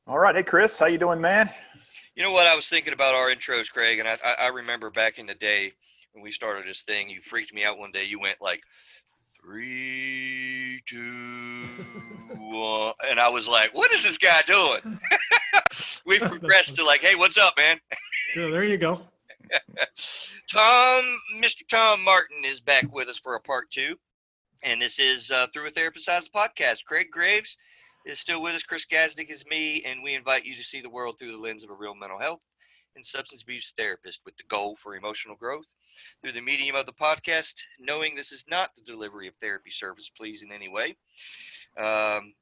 All right. Hey, Chris, how you doing, man? You know what? I was thinking about our intros, Craig, and I remember back in the day when we started this thing, you freaked me out one day. You went like, three, two, one. And I was like, what is this guy doing? We've That's progressed funny. to like, hey, what's up, man? Yeah, there you go. Mr. Tom Martin is back with us for a part two. And this is Through a Therapist Eyes podcast. Craig Graves is still with us. Chris Gazdick is me, and we invite you to see the world through the lens of a real mental health and substance abuse therapist with the goal for emotional growth through the medium of the podcast, knowing this is not the delivery of therapy service, please, in any way. Um,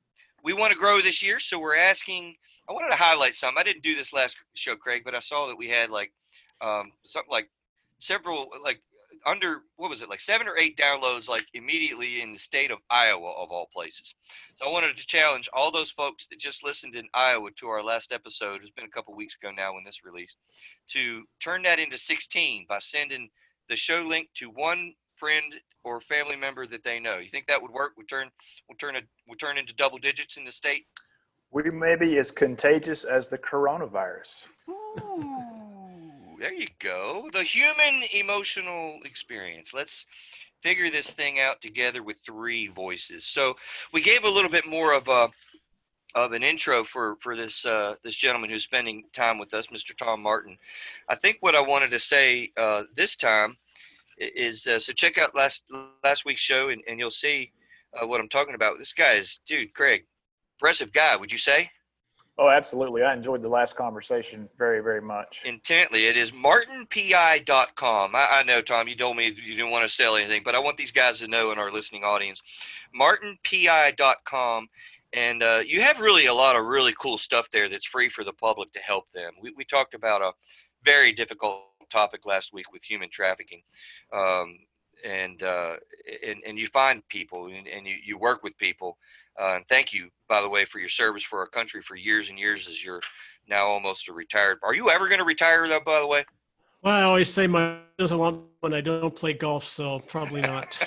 we want to grow this year, so we're asking. I wanted to highlight something. I didn't do this last show, Craig, but I saw that we had like something like several like under what was it like 7 or 8 downloads like immediately in the state of Iowa of all places. So I wanted to challenge all those folks that just listened in Iowa to our last episode. It's been a couple weeks ago now when this released, to turn that into 16 by sending the show link to one friend or family member that they know. You think that would work? We'll turn into double digits in the state. We may be as contagious as the coronavirus. Ooh, there you go. The human emotional experience. Let's figure this thing out together with three voices. So we gave a little bit more of an intro for this gentleman who's spending time with us, Mr. Tom Martin. I think what I wanted to say this time is so check out last week's show and you'll see what I'm talking about. This guy is, dude, Craig, impressive guy, would you say? Oh, absolutely. I enjoyed the last conversation very, very much. Intently. It is martinpi.com. I know, Tom, you told me you didn't want to sell anything, but I want these guys to know in our listening audience. martinpi.com. And you have really a lot of really cool stuff there that's free for the public to help them. We talked about a very difficult topic last week with human trafficking. And you find people and you work with people. And thank you, by the way, for your service for our country for years and years as you're now almost a retired. Are you ever going to retire, though, by the way? Well, I always say my doesn't want when I don't play golf, so probably not.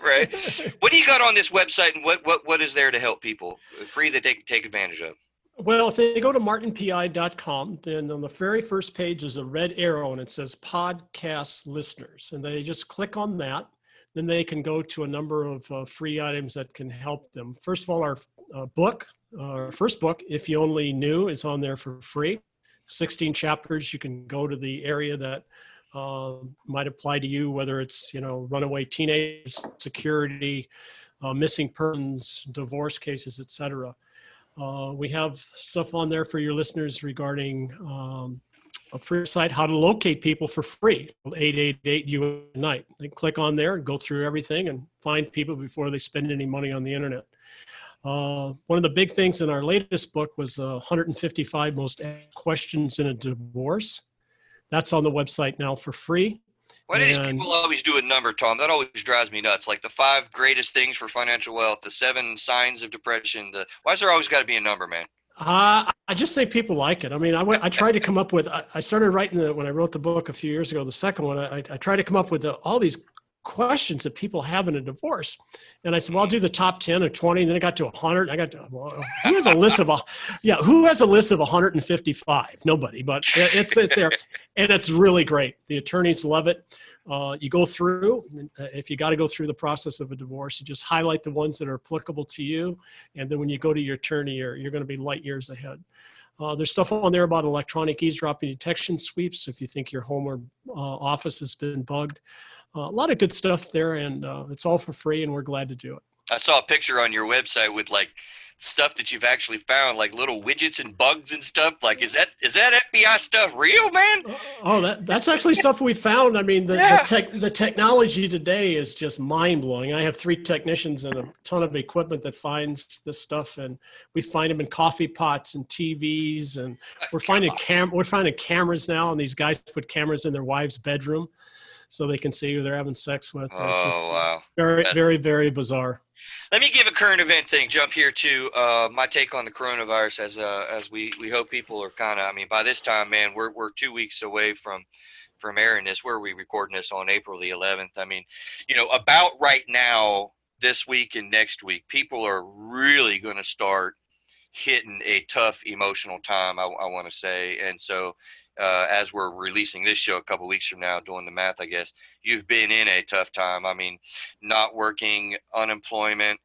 Right. What do you got on this website, and what is there to help people free that they can take advantage of? Well, if they go to martinpi.com, then on the very first page is a red arrow and it says podcast listeners. And they just click on that. Then they can go to a number of free items that can help them. First of all, our our first book, If You Only Knew, is on there for free. 16 chapters. You can go to the area that might apply to you, whether it's, runaway teenagers, security, missing persons, divorce cases, etc. We have stuff on there for your listeners regarding a free site, how to locate people for free, 888-U-NIGHT. They click on there and go through everything and find people before they spend any money on the internet. One of the big things in our latest book was 155 most asked questions in a divorce. That's on the website now for free. Why do these people always do a number, Tom? That always drives me nuts. Like the 5 greatest things for financial wealth, the 7 signs of depression. Why's there always got to be a number, man? I just say people like it. I mean, I tried to come up with, I started writing when I wrote the book a few years ago, the second one, I tried to come up with all these questions that people have in a divorce. And I said, well, I'll do the top 10 or 20. And then I got to 100. I got to, well, who has a list of, who has a list of 155? Nobody, but it's there. And it's really great. The attorneys love it. You go through, if you got to go through the process of a divorce, you just highlight the ones that are applicable to you. And then when you go to your attorney, you're going to be light years ahead. There's stuff on there about electronic eavesdropping detection sweeps if you think your home or office has been bugged. A lot of good stuff there, and it's all for free, and we're glad to do it. I saw a picture on your website with like stuff that you've actually found, like little widgets and bugs and stuff. Like, is that FBI stuff real, man? Oh, that's actually stuff we found. I mean, the technology today is just mind blowing. I have 3 technicians and a ton of equipment that finds this stuff, and we find them in coffee pots and TVs, and we're finding cameras now, and these guys put cameras in their wives' bedroom so they can see who they're having sex with. Wow. It's very, very, very bizarre. Let me give a current event thing. Jump here to my take on the coronavirus as we hope people are kind of, I mean, by this time, man, we're 2 weeks away from airing this. Where are we recording this on April the 11th? I mean, about right now, this week and next week, people are really going to start hitting a tough emotional time, I want to say. And so as we're releasing this show a couple weeks from now, doing the math, I guess, you've been in a tough time. I mean, not working, unemployment,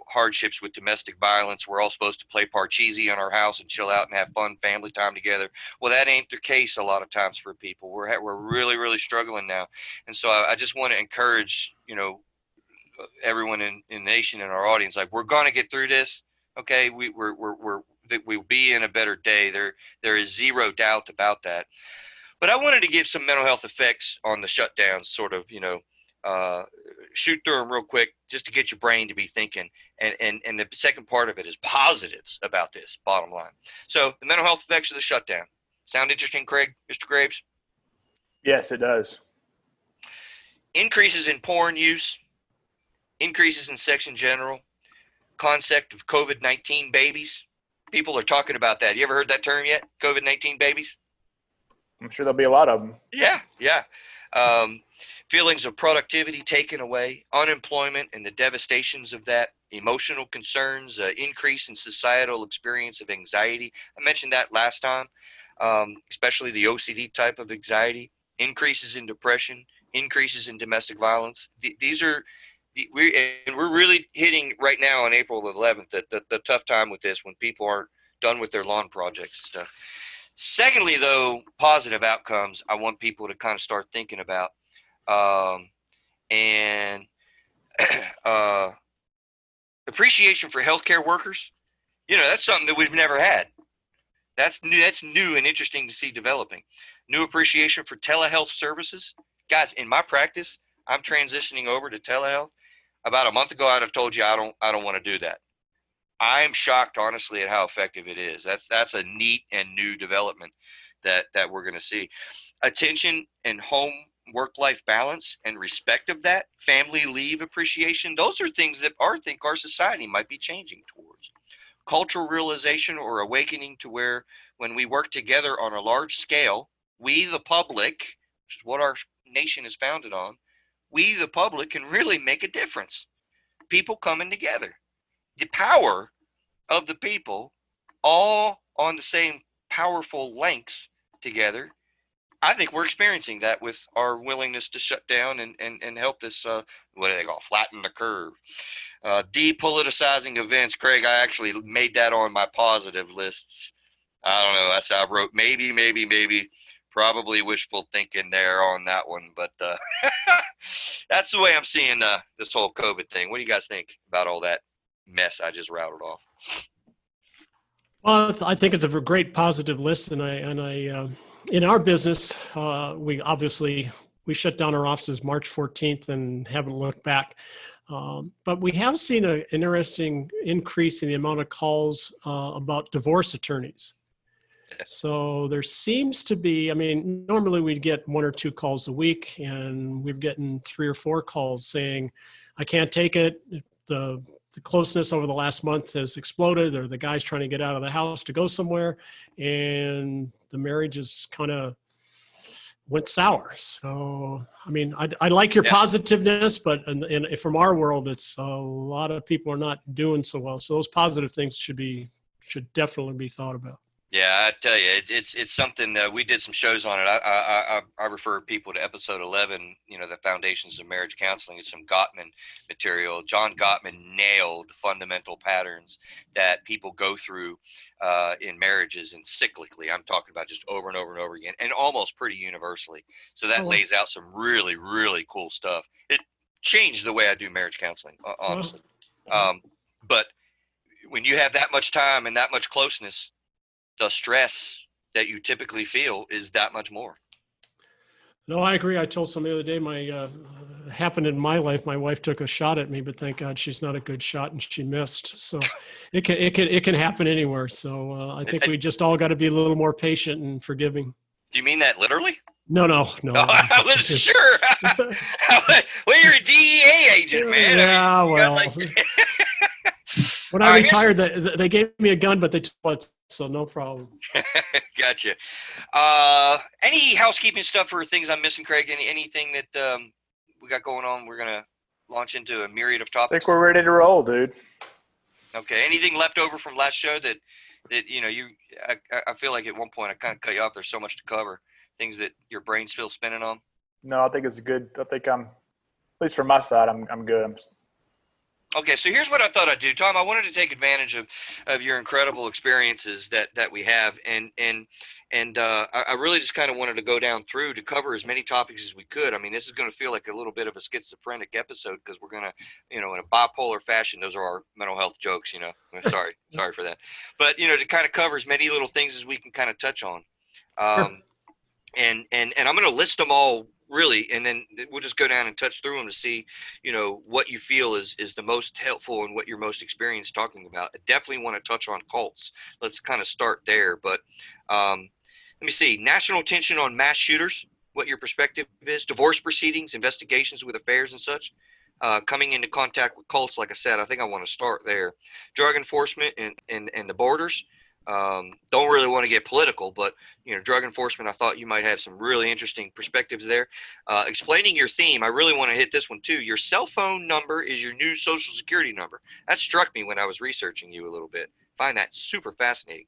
hardships with domestic violence. We're all supposed to play Parcheesi in our house and chill out and have fun family time together. Well, that ain't the case a lot of times for people. We're really, really struggling now. And so I just want to encourage, everyone in the nation and our audience, like, we're going to get through this. Okay. We'll be in a better day. There is zero doubt about that. But I wanted to give some mental health effects on the shutdown, sort of, shoot through them real quick just to get your brain to be thinking. And the second part of it is positives about this, bottom line. So the mental health effects of the shutdown. Sound interesting, Craig, Mr. Graves? Yes, it does. Increases in porn use, increases in sex in general, concept of COVID-19 babies. People are talking about that. You ever heard that term yet? COVID-19 babies? I'm sure there'll be a lot of them. Yeah. Feelings of productivity taken away, unemployment and the devastations of that, emotional concerns, increase in societal experience of anxiety. I mentioned that last time, especially the OCD type of anxiety, increases in depression, increases in domestic violence. We're really hitting right now on April 11th, the tough time with this, when people aren't done with their lawn projects and stuff. Secondly, though, positive outcomes I want people to kind of start thinking about. Appreciation for healthcare workers. That's something that we've never had. That's new and interesting to see developing. New appreciation for telehealth services. Guys, in my practice, I'm transitioning over to telehealth. About a month ago, I'd have told you I don't want to do that. I'm shocked, honestly, at how effective it is. That's a neat and new development that we're going to see. Attention and home work-life balance and respect of that, family leave appreciation, those are things that I think our society might be changing towards. Cultural realization or awakening to where when we work together on a large scale, we the public, which is what our nation is founded on, we the public can really make a difference. People coming together. The power of the people all on the same powerful length together. I think we're experiencing that with our willingness to shut down and help this, what do they call, flatten the curve. Depoliticizing events. Craig, I actually made that on my positive lists. I don't know. I wrote maybe, probably wishful thinking there on that one. But that's the way I'm seeing this whole COVID thing. What do you guys think about all that mess I just rattled off? Well, I think it's a great positive list, and I in our business, we shut down our offices March 14th and haven't looked back. But we have seen an interesting increase in the amount of calls about divorce attorneys. So there seems to be, normally we'd get 1 or 2 calls a week, and we're getting 3 or 4 calls saying, I can't take it. The closeness over the last month has exploded, or the guy's trying to get out of the house to go somewhere, and the marriage is kind of went sour. So, I like your positiveness, but from our world, it's a lot of people are not doing so well. So those positive things should definitely be thought about. Yeah, I tell you, it's something that we did some shows on it. I refer people to episode 11, the Foundations of Marriage Counseling. It's some Gottman material. John Gottman nailed fundamental patterns that people go through in marriages, and cyclically. I'm talking about just over and over and over again, and almost pretty universally. So that lays out some really, really cool stuff. It changed the way I do marriage counseling, honestly. But when you have that much time and that much closeness, the stress that you typically feel is that much more. No, I agree. I told somebody the other day, happened in my life. My wife took a shot at me, but thank God she's not a good shot and she missed. So it can happen anywhere. So I think we just all got to be a little more patient and forgiving. Do you mean that literally? No. I wasn't sure. Well, you're a DEA agent, man. Yeah, well. When I retired, they gave me a gun, but they took it, so no problem. Gotcha. Any housekeeping stuff or things I'm missing, Craig? Anything that we got going on? We're going to launch into a myriad of topics. I think we're ready to roll, dude. Okay. Anything left over from last show that I feel like at one point I kind of cut you off. There's so much to cover. Things that your brain's still spinning on. No, I think it's good. I think at least from my side, I'm good. Okay, so here's what I thought I'd do, Tom. I wanted to take advantage of your incredible experiences that we have, and I really just kind of wanted to go down through to cover as many topics as we could. I mean, this is going to feel like a little bit of a schizophrenic episode because we're going to, in a bipolar fashion. Those are our mental health jokes, Sorry for that, but to kind of cover as many little things as we can kind of touch on, Sure. and I'm going to list them all. Really, and then we'll just go down and touch through them to see, what you feel is the most helpful and what you're most experienced talking about. I definitely want to touch on cults. Let's kind of start there. But let me see. National attention on mass shooters, what your perspective is. Divorce proceedings, investigations with affairs and such. Coming into contact with cults, like I said, I think I want to start there. Drug enforcement and the borders. Don't really want to get political, but drug enforcement, I thought you might have some really interesting perspectives there. Explaining your theme, I really want to hit this one too. Your cell phone number is your new social security number. That struck me when I was researching you a little bit. Find that super fascinating.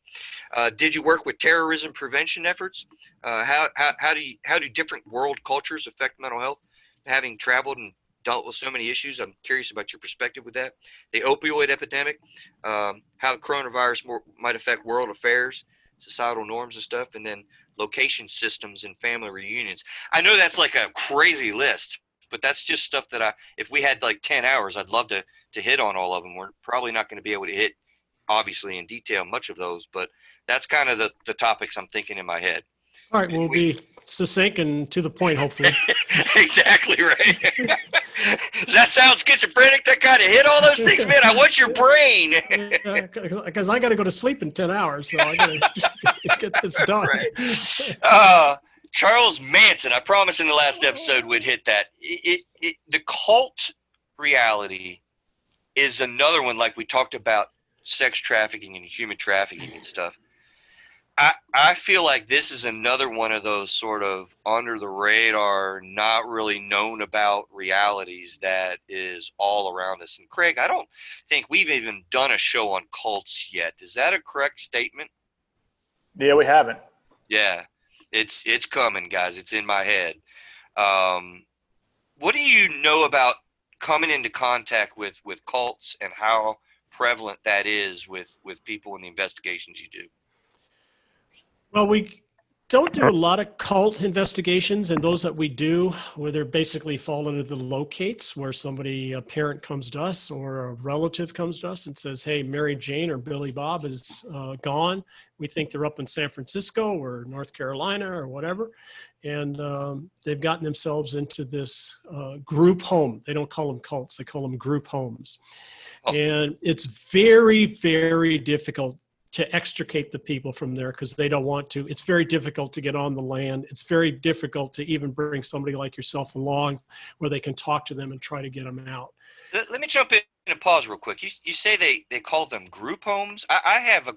Did you work with terrorism prevention efforts? How do different world cultures affect mental health? Having traveled and dealt with so many issues, I'm curious about your perspective with that. The opioid epidemic, how the coronavirus might affect world affairs, societal norms and stuff, and then location systems and family reunions. I know that's like a crazy list, but that's just stuff that if we had like 10 hours, I'd love to hit on all of them. We're probably not going to be able to hit, obviously, in detail much of those, but that's kind of the topics I'm thinking in my head. All right, we'll be succinct and to the point, hopefully. Exactly right. Does that sound schizophrenic? That kind of hit all those things, man. I want your brain. Because I got to go to sleep in 10 hours, so I got to get this done. Right. Charles Manson. I promised in the last episode we'd hit that. The cult reality is another one, like we talked about sex trafficking and human trafficking and stuff. I feel like this is another one of those sort of under the radar, not really known about realities that is all around us. And Craig, I don't think we've even done a show on cults yet. Is that a correct statement? Yeah, we haven't. Yeah, it's coming, guys. It's in my head. What do you know about coming into contact with cults and how prevalent that is with people in the investigations you do? Well, we don't do a lot of cult investigations, and those that we do, where they're basically fall into the locates, where a parent comes to us or a relative comes to us and says, hey, Mary Jane or Billy Bob is gone. We think they're up in San Francisco or North Carolina or whatever. And they've gotten themselves into this group home. They don't call them cults. They call them group homes. Oh. And it's very, very difficult to extricate the people from there because they don't want to. It's very difficult to get on the land. It's very difficult to even bring somebody like yourself along where they can talk to them and try to get them out. Let me jump in and pause real quick. You say they call them group homes. I have a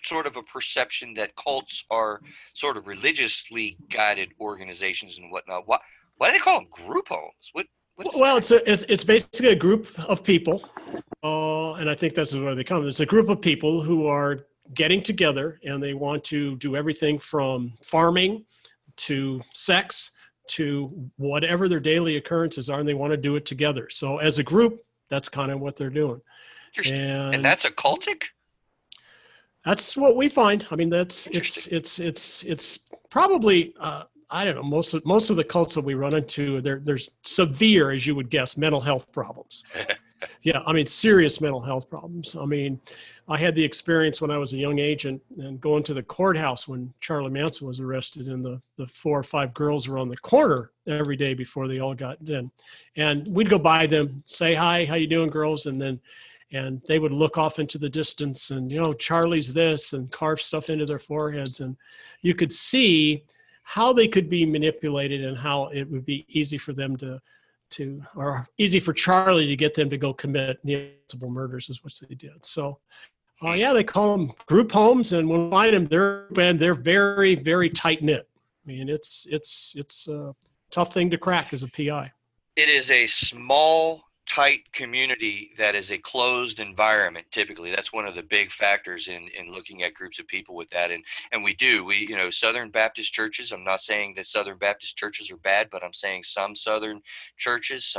sort of a perception that cults are sort of religiously guided organizations and whatnot. Why do they call them group homes? Well, it's basically a group of people, and I think that's where they come. It's a group of people who are getting together, and they want to do everything from farming to sex to whatever their daily occurrences are, and they want to do it together. So as a group, that's kind of what they're doing. And that's occultic? That's what we find. I mean, it's probably I don't know, most of the cults that we run into, there's severe, as you would guess, mental health problems. Yeah, I mean, serious mental health problems. I mean, I had the experience when I was a young agent and going to the courthouse when Charlie Manson was arrested, and the 4 or 5 girls were on the corner every day before they all got in. And we'd go by them, say, hi, how you doing, girls? And they would look off into the distance and, Charlie's this, and carve stuff into their foreheads. And you could see how they could be manipulated and how it would be easy for them or easy for Charlie to get them to go commit multiple murders is what they did. So, yeah, they call them group homes, and when we find them, they're very, very tight knit. I mean, it's a tough thing to crack as a PI. It is a small, tight community that is a closed environment. Typically, that's one of the big factors in looking at groups of people with that. And we Southern Baptist churches, I'm not saying that Southern Baptist churches are bad, but I'm saying some Southern churches,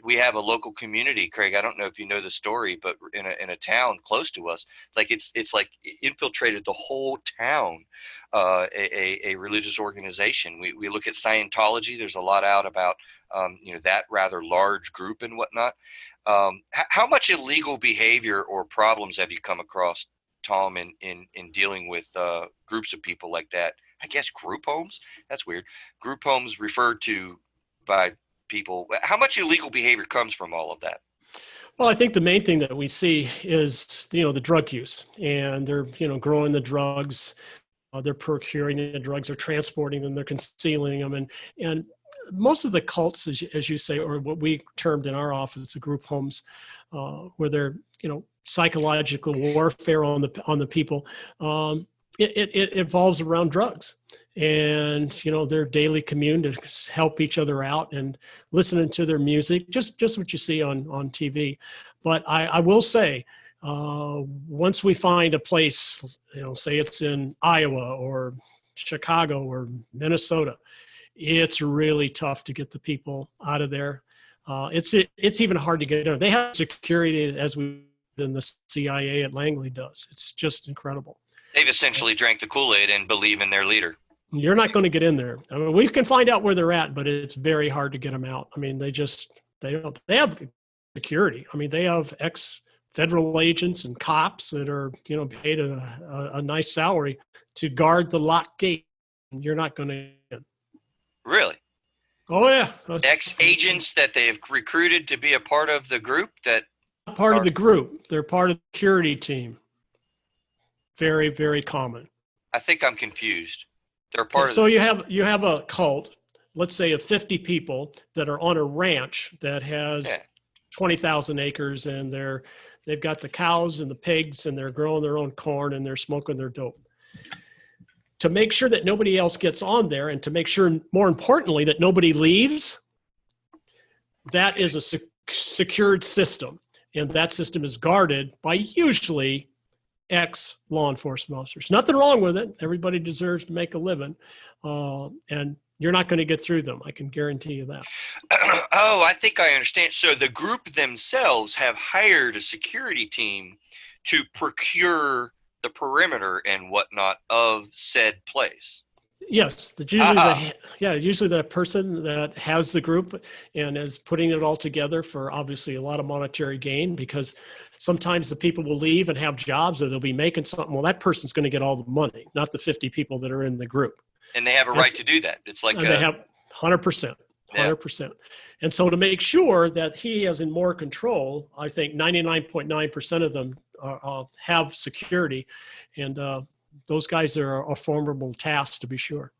we have a local community, Craig. I don't know if you know the story, but in a town close to us, like it's like infiltrated the whole town, a religious organization. We look at Scientology. There's a lot out about that rather large group and whatnot. How much illegal behavior or problems have you come across, Tom, in dealing with groups of people like that? I guess group homes? That's weird. Group homes referred to by people. How much illegal behavior comes from all of that? Well, I think the main thing that we see is, the drug use, and they're, growing the drugs, they're procuring the drugs, they're transporting them, they're concealing them. And most of the cults, as you say, or what we termed in our office, the group homes, where they're, psychological warfare on the people, it evolves around drugs. And, their daily commune to help each other out and listening to their music, just what you see on TV. But I will say, once we find a place, say it's in Iowa or Chicago or Minnesota, it's really tough to get the people out of there. It's even hard to get in. They have security as than the CIA at Langley does. It's just incredible. They've essentially drank the Kool-Aid and believe in their leader. You're not going to get in there. I mean, we can find out where they're at, but it's very hard to get them out. I mean, they have security. I mean, they have ex-federal agents and cops that are, paid a nice salary to guard the locked gate. You're not going to get in. Really? Oh, yeah. Ex-agents that they've recruited to be a part of the group that part of the group. They're part of the security team. Very, very common. I think I'm confused. They're part of. So you have a cult, let's say of 50 people that are on a ranch that has 20,000 acres, and they've got the cows and the pigs, and they're growing their own corn, and they're smoking their dope. To make sure that nobody else gets on there, and to make sure, more importantly, that nobody leaves, that is a secured system. And that system is guarded by usually ex-law enforcement officers. Nothing wrong with it. Everybody deserves to make a living. And you're not going to get through them. I can guarantee you that. Oh, I think I understand. So the group themselves have hired a security team to procure the perimeter and whatnot of said place. Yes, usually the person that has the group and is putting it all together for obviously a lot of monetary gain, because sometimes the people will leave and have jobs or they'll be making something. Well, that person's going to get all the money, not the 50 people that are in the group. And they have a right to do that. It's like they have 100%. 100%. And so to make sure that he is in more control, I think 99.9% of them have security, and those guys are a formidable task, to be sure.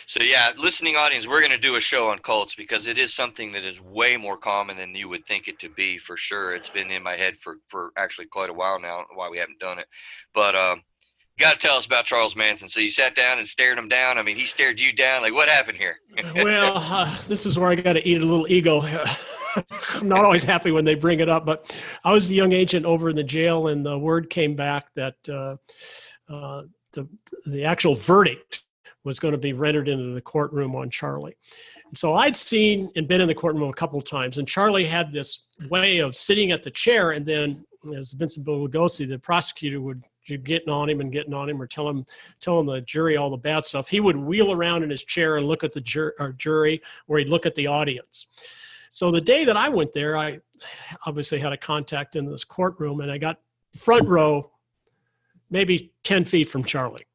So yeah, listening audience, we're going to do a show on cults because it is something that is way more common than you would think it to be, for sure. It's been in my head for actually quite a while now, why we haven't done it. But you got to tell us about Charles Manson. So you sat down and stared him down. I mean, he stared you down. Like, what happened here? Well, this is where I got to eat a little ego. I'm not always happy when they bring it up, but I was the young agent over in the jail, and the word came back that the actual verdict was going to be rendered into the courtroom on Charlie. And so I'd seen and been in the courtroom a couple of times, and Charlie had this way of sitting at the chair, and then as Vincent Lugosi, the prosecutor, would getting on him or telling the jury all the bad stuff. He would wheel around in his chair and look at the jury, or he'd look at the audience. So the day that I went there, I obviously had a contact in this courtroom, and I got front row, maybe 10 feet from Charlie.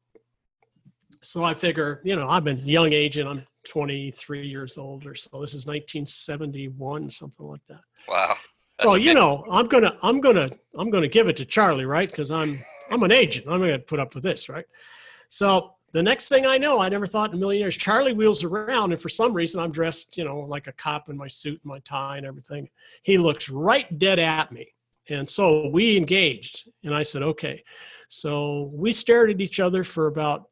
So I figure, I'm a young agent. I'm 23 years old or so. This is 1971, something like that. Wow. Well, I'm gonna give it to Charlie, right? Because I'm an agent. I'm gonna put up with this, right? So the next thing I know, I never thought in a million years, Charlie wheels around, and for some reason I'm dressed, like a cop in my suit and my tie and everything. He looks right dead at me. And so we engaged, and I said, okay. So we stared at each other for about,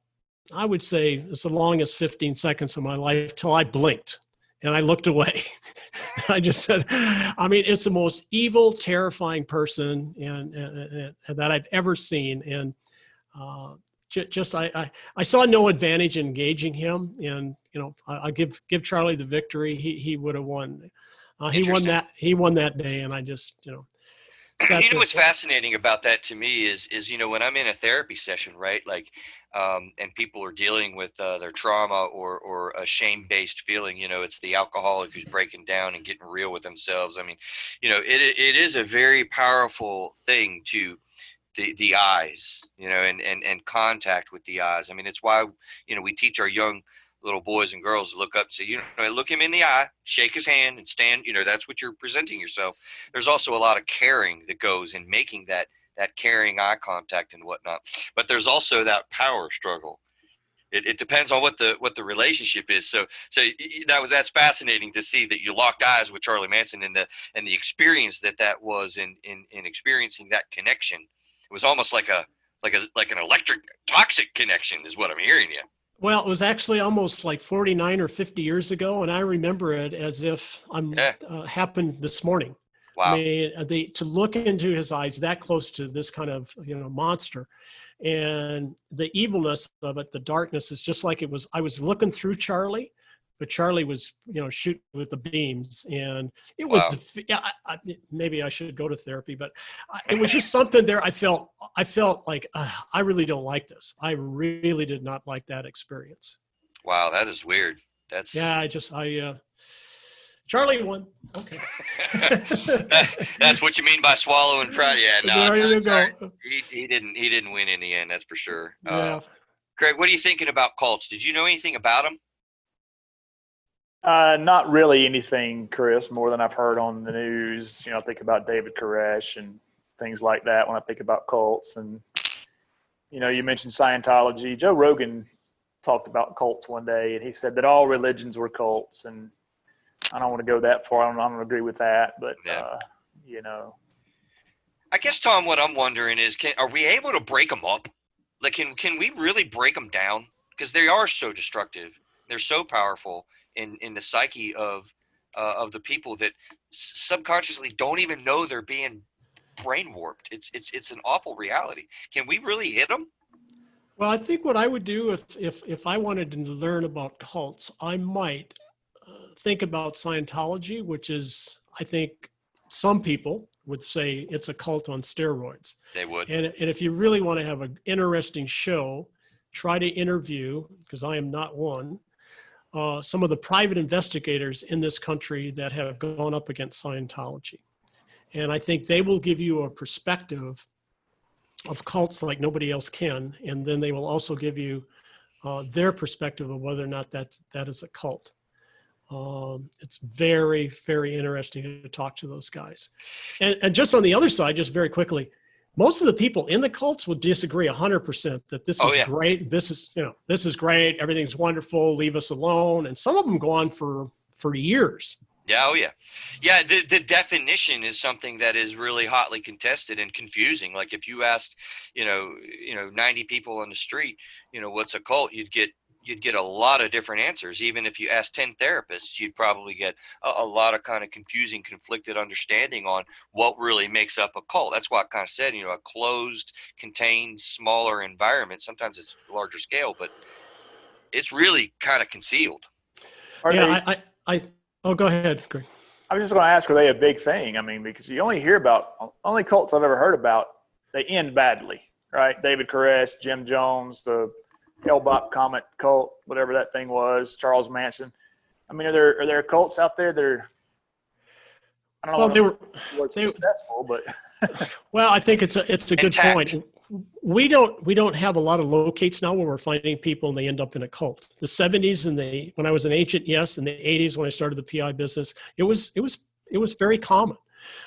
I would say, it's the longest 15 seconds of my life till I blinked. And I looked away. I just said, I mean, it's the most evil, terrifying person and that I've ever seen. And I saw no advantage in engaging him. And, I give Charlie the victory. He would have won. He won that day. And I just, what's fascinating about that to me is when I'm in a therapy session, right? Like, and people are dealing with their trauma or a shame-based feeling, it's the alcoholic who's breaking down and getting real with themselves. I mean, it is a very powerful thing to the eyes, and contact with the eyes. I mean, it's why, we teach our young little boys and girls to look up, so look him in the eye, shake his hand, and stand. That's what you're presenting yourself. There's also a lot of caring that goes in making that caring eye contact and whatnot. But there's also that power struggle. It depends on what the relationship is. So that's fascinating to see that you locked eyes with Charlie Manson and the experience that was in experiencing that connection. It was almost like an electric toxic connection is what I'm hearing you. Well, it was actually almost like 49 or 50 years ago, and I remember it as if happened this morning. Wow. I mean, to look into his eyes that close to this kind of monster, and the evilness of it, the darkness, is just like it was. I was looking through Charlie, but Charlie was shooting with the beams, and it was. Wow. Maybe I should go to therapy, but it was just something there. I felt like I really don't like this. I really did not like that experience. Wow, that is weird. Charlie won. Okay. That's what you mean by swallowing pride. Yeah, no, there you go. He didn't win in the end. That's for sure. Yeah. Craig, what are you thinking about cults? Did you know anything about them? Not really anything, Chris, more than I've heard on the news. I think about David Koresh and things like that when I think about cults. And, you mentioned Scientology. Joe Rogan talked about cults one day, and he said that all religions were cults. And I don't want to go that far. I don't agree with that, but, yeah. I guess, Tom, what I'm wondering is, are we able to break them up? Like, can we really break them down? Because they are so destructive. They're so powerful in the psyche of the people that subconsciously don't even know they're being brain warped. It's an awful reality. Can we really hit them? Well, I think what I would do if I wanted to learn about cults, I might think about Scientology, which is, I think some people would say it's a cult on steroids. They would. And if you really want to have an interesting show, try to interview, because I am not one, some of the private investigators in this country that have gone up against Scientology. And I think they will give you a perspective of cults like nobody else can. And then they will also give you their perspective of whether or not that is a cult. It's very, very interesting to talk to those guys. And just on the other side, just very quickly, most of the people in the cults would disagree 100% that this is great. This is great. Everything's wonderful. Leave us alone. And some of them go on for years. Yeah. Oh yeah. Yeah. The definition is something that is really hotly contested and confusing. Like if you asked, 90 people on the street, what's a cult, you'd get a lot of different answers. Even if you ask 10 therapists, you'd probably get a lot of kind of confusing, conflicted understanding on what really makes up a cult. That's why I kind of said, a closed, contained, smaller environment. Sometimes it's larger scale, but it's really kind of concealed. Go ahead, Greg. I was just going to ask, are they a big thing? I mean, because you only cults I've ever heard about, they end badly, right? David Koresh, Jim Jones, the Hellbop Comet cult, whatever that thing was, Charles Manson. I mean, are there cults out there that are, I don't know, they were successful, but well, I think it's a good point. We don't have a lot of locates now where we're finding people and they end up in a cult. The 70s and when I was an agent, yes, and the 80s when I started the PI business, it was very common,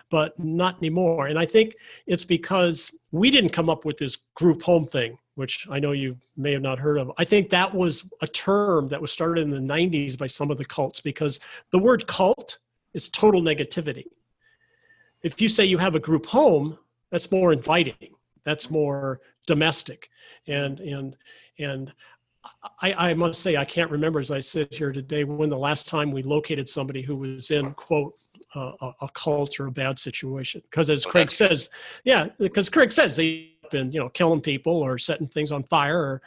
but not anymore. And I think it's because we didn't come up with this group home thing, which I know you may have not heard of. I think that was a term that was started in the 90s by some of the cults, because the word cult is total negativity. If you say you have a group home, that's more inviting. That's more domestic. And I must say, I can't remember as I sit here today when the last time we located somebody who was in, quote, a cult or a bad situation. Because as Craig says, because Craig says they've been, killing people or setting things on fire or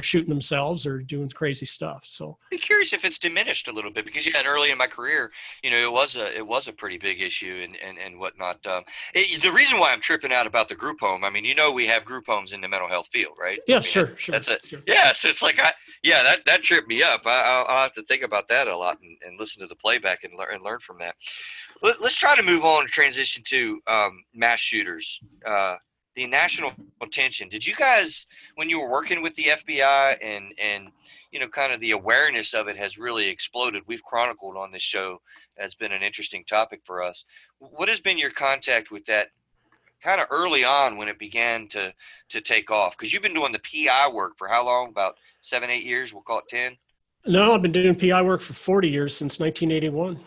shooting themselves or doing crazy stuff. So I'm curious if it's diminished a little bit, because early in my career, it was a pretty big issue and whatnot. The reason why I'm tripping out about the group home, I mean, we have group homes in the mental health field, right? Yeah, I mean, sure. That's it. Sure. Yeah, so it's like that tripped me up. I'll have to think about that a lot and listen to the playback and learn from that. Let's try to move on and transition to mass shooters. The national attention. Did you guys, when you were working with the FBI and kind of the awareness of it has really exploded? We've chronicled on this show. That's been an interesting topic for us. What has been your contact with that kind of early on when it began to take off? Because you've been doing the PI work for how long? About 7-8 years. We'll call it 10. No, I've been doing PI work for 40 years, since 1981.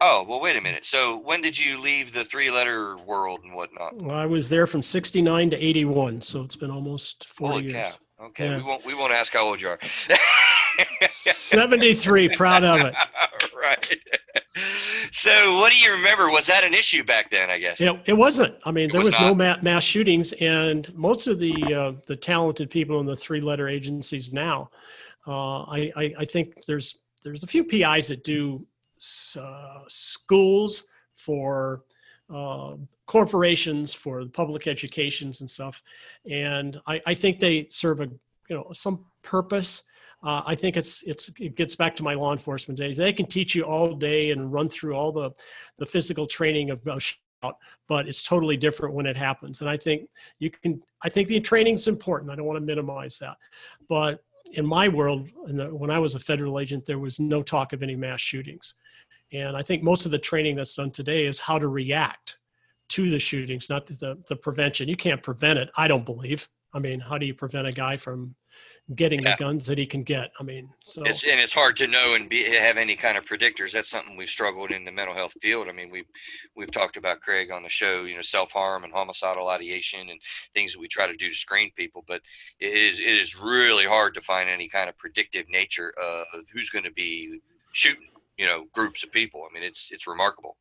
Oh, well, wait a minute. So when did you leave the 3-letter world and whatnot? Well, I was there from 69 to 81, so it's been almost 40 Holy years. Cow. Okay, Yeah. we won't ask how old you are. 73, proud of it. Right. So what do you remember? Was that an issue back then, I guess? It wasn't. I mean, there was no not. mass shootings, and most of the talented people in the 3-letter agencies now, I think there's a few PIs that do schools for corporations, for public educations and stuff, and I think they serve some purpose. I think it gets back to my law enforcement days. They can teach you all day and run through all the physical training of shootout, but it's totally different when it happens. And I think the training's important. I don't want to minimize that, but in my world, when I was a federal agent, there was no talk of any mass shootings. And I think most of the training that's done today is how to react to the shootings, not the prevention. You can't prevent it, I don't believe. I mean, how do you prevent a guy from getting the guns that he can get? I mean, so it's hard to know and have any kind of predictors. That's something we've struggled in the mental health field. I mean, we've talked about, Craig, on the show, self-harm and homicidal ideation and things that we try to do to screen people, but it is really hard to find any kind of predictive nature of who's going to be shooting groups of people. I mean, it's remarkable.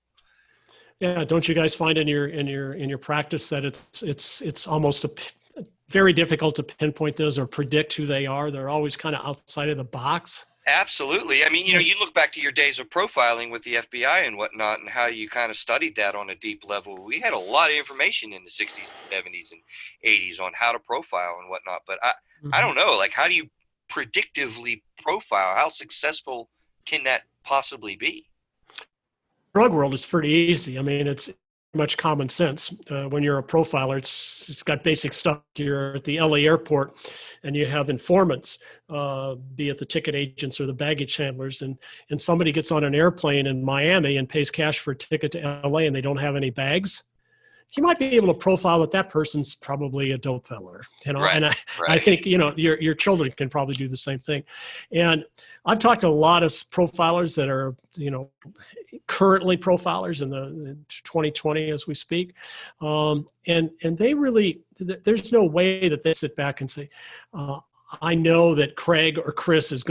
Yeah, don't you guys find in your practice that it's almost very difficult to pinpoint those or predict who they are? They're always kind of outside of the box. Absolutely. I mean, you look back to your days of profiling with the FBI and whatnot, and how you kind of studied that on a deep level. We had a lot of information in the 60s and 70s and 80s on how to profile and whatnot, but I don't know, like, how do you predictively profile? How successful can that possibly be? Drug world is pretty easy. I mean, it's much common sense. When you're a profiler, it's got basic stuff. You're at the LA airport and you have informants, be it the ticket agents or the baggage handlers, and somebody gets on an airplane in Miami and pays cash for a ticket to LA and they don't have any bags. You might be able to profile that person's probably a dope peddler, Right, and I think, your children can probably do the same thing. And I've talked to a lot of profilers that are, currently profilers in the 2020 as we speak. And they really, there's no way that they sit back and say, I know that Craig or Chris has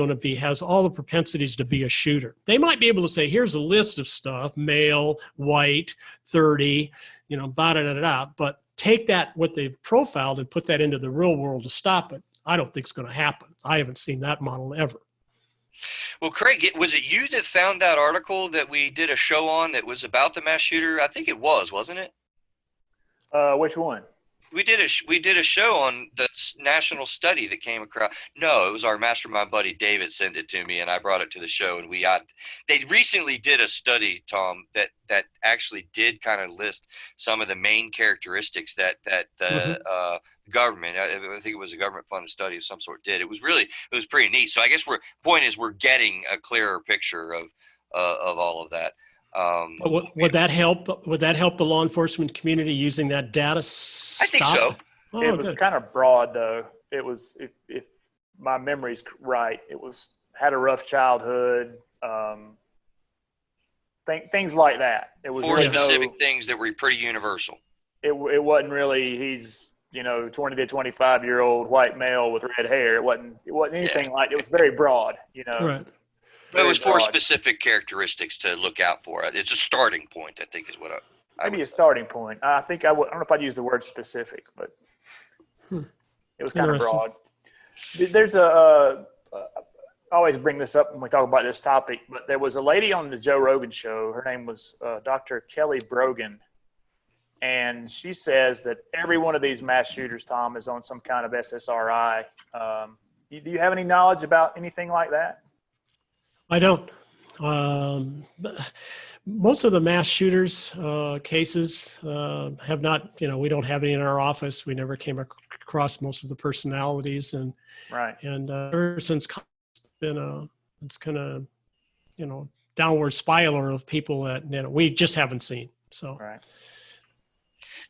all the propensities to be a shooter. They might be able to say, here's a list of stuff: male, white, 30, but take that, what they've profiled, and put that into the real world to stop it. I don't think it's going to happen. I haven't seen that model ever. Well, Craig, was it you that found that article that we did a show on that was about the mass shooter? I think it was, wasn't it? Which one? We did a show on the national study that came across. No, it was our mastermind buddy David sent it to me, and I brought it to the show. And they recently did a study, Tom, that actually did kind of list some of the main characteristics that the government, I think it was a government-funded study of some sort, did. It was pretty neat. So I guess we're getting a clearer picture of all of that. Would that help? Would that help the law enforcement community using that data? I think so. Oh, it was kind of broad, though. It was, if my memory's right, had a rough childhood, things like that. It was four specific things that were pretty universal. It wasn't really he's 20 to 25-year-old white male with red hair. It wasn't anything like, it was very broad, Right. But it was broad. for specific characteristics to look out for. It's a starting point, I think, is what I Maybe a starting point. I think I don't know if I'd use the word specific, but it was kind of broad. There's I always bring this up when we talk about this topic, but there was a lady on the Joe Rogan show. Her name was Dr. Kelly Brogan. And she says that every one of these mass shooters, Tom, is on some kind of SSRI. Do you have any knowledge about anything like that? I don't. Most of the mass shooters cases have not, we don't have any in our office. We never came across most of the personalities, and right. And ever since it's kind of, downward spiral of people that we just haven't seen. So. Right.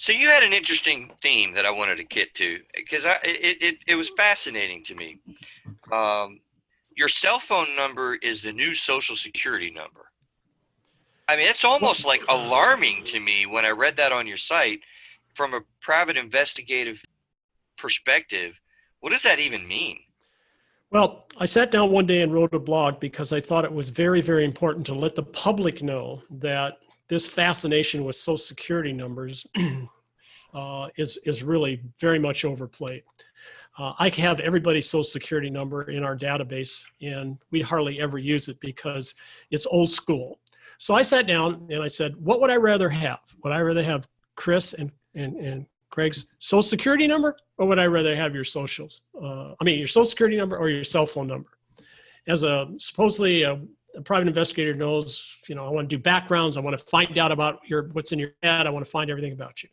So you had an interesting theme that I wanted to get to, because it was fascinating to me. Your cell phone number is the new Social Security number. I mean, it's almost like alarming to me when I read that on your site. From a private investigative perspective, what does that even mean? Well, I sat down one day and wrote a blog because I thought it was very, very important to let the public know that this fascination with Social Security numbers is really very much overplayed. I have everybody's Social Security number in our database, and we hardly ever use it because it's old school. So I sat down and I said, what would I rather have? Would I rather have Chris and Craig's Social Security number, or would I rather have your socials? Your Social Security number or your cell phone number? As supposedly a private investigator knows, I want to do backgrounds. I want to find out about what's in your head. I want to find everything about you.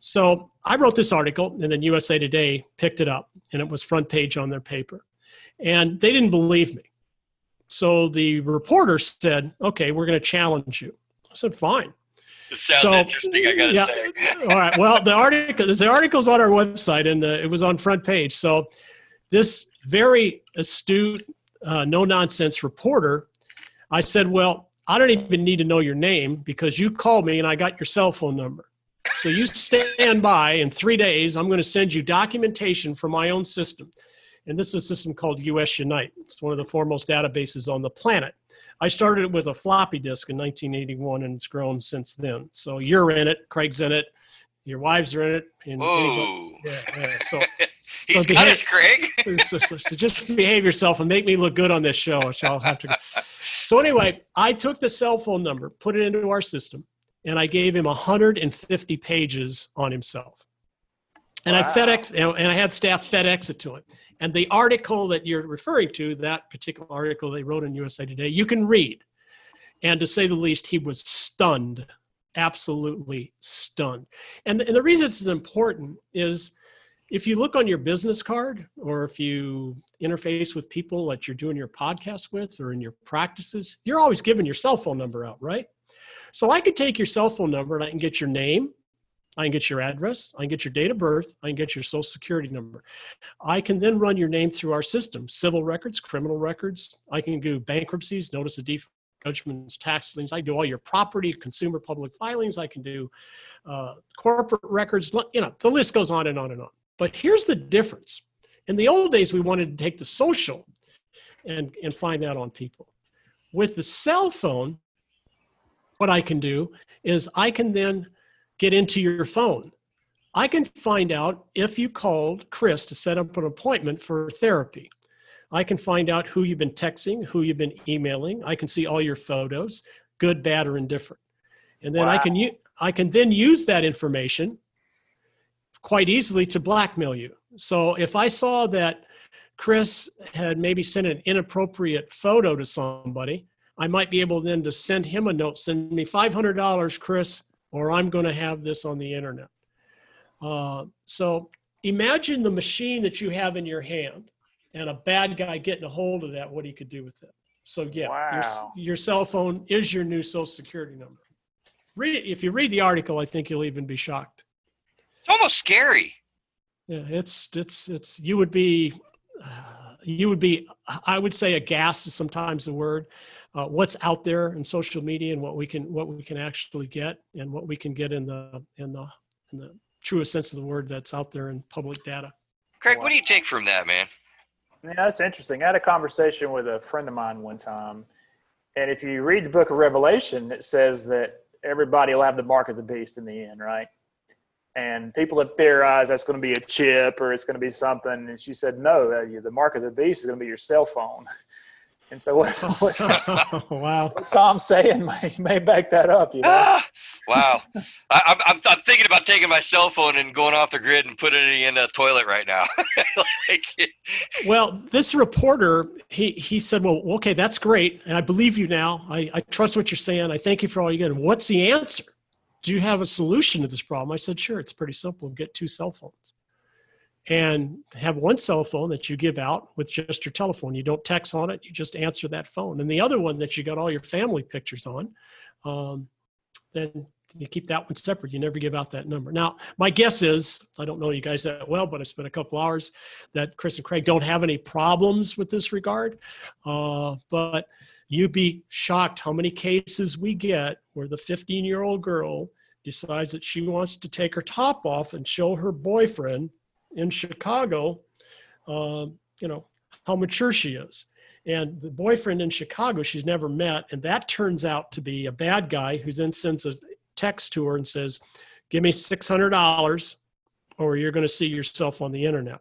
So I wrote this article, and then USA Today picked it up, and it was front page on their paper. And they didn't believe me. So the reporter said, okay, we're going to challenge you. I said, fine. It sounds interesting, I got to say. All right. Well, the article's on our website, and it was on front page. So this very astute, no-nonsense reporter, I said, well, I don't even need to know your name because you called me and I got your cell phone number. So you stand by. In 3 days, I'm going to send you documentation from my own system. And this is a system called US Unite. It's one of the foremost databases on the planet. I started it with a floppy disk in 1981, and it's grown since then. So you're in it, Craig's in it, your wives are in it. And whoa. Yeah. So he's got us, Craig. So just behave yourself and make me look good on this show, which I'll have to go. So anyway, I took the cell phone number, put it into our system, and I gave him 150 pages on himself. And wow. I had staff FedEx it to him. And the article that you're referring to, that particular article they wrote in USA Today, you can read. And to say the least, he was stunned, absolutely stunned. And the reason it's important is if you look on your business card, or if you interface with people that you're doing your podcast with or in your practices, you're always giving your cell phone number out, right? So I could take your cell phone number and I can get your name, I can get your address, I can get your date of birth, I can get your Social Security number. I can then run your name through our system, civil records, criminal records. I can do bankruptcies, notice of default, judgments, tax liens. I can do all your property, consumer public filings. I can do corporate records. The list goes on and on and on. But here's the difference. In the old days, we wanted to take the social and find out on people. With the cell phone, what I can do is I can then get into your phone. I can find out if you called Chris to set up an appointment for therapy. I can find out who you've been texting, who you've been emailing. I can see all your photos, good, bad, or indifferent. And then wow. I can then use that information quite easily to blackmail you. So if I saw that Chris had maybe sent an inappropriate photo to somebody, I might be able then to send him a note, send me $500, Chris, or I'm going to have this on the internet. So imagine the machine that you have in your hand and a bad guy getting a hold of that, what he could do with it. So yeah, wow. your cell phone is your new Social Security number. If you read the article, I think you'll even be shocked. It's almost scary. Yeah, it's you would be, I would say aghast is sometimes the word. What's out there in social media and what we can actually get and what we can get in the truest sense of the word that's out there in public data. Craig, what do you take from that, man? Yeah, that's interesting. I had a conversation with a friend of mine one time, and if you read the book of Revelation, it says that everybody will have the mark of the beast in the end, right? And people have theorized that's going to be a chip or it's going to be something. And she said, no, the mark of the beast is going to be your cell phone. And so Wow. what Tom's saying may back that up, you know? Wow. I'm thinking about taking my cell phone and going off the grid and putting it in a toilet right now. Well, this reporter, he said, well, okay, that's great. And I believe you now. I trust what you're saying. I thank you for all you get. What's the answer? Do you have a solution to this problem? I said, sure, it's pretty simple. Get 2 cell phones and have one cell phone that you give out with just your telephone. You don't text on it. You just answer that phone. And the other one that you got all your family pictures on, then you keep that one separate. You never give out that number. Now, my guess is, I don't know you guys that well, but I spent a couple hours, that Chris and Craig don't have any problems with this regard. But you'd be shocked how many cases we get where the 15-year-old girl decides that she wants to take her top off and show her boyfriend in Chicago, how mature she is. And the boyfriend in Chicago, she's never met. And that turns out to be a bad guy who then sends a text to her and says, give me $600 or you're going to see yourself on the internet.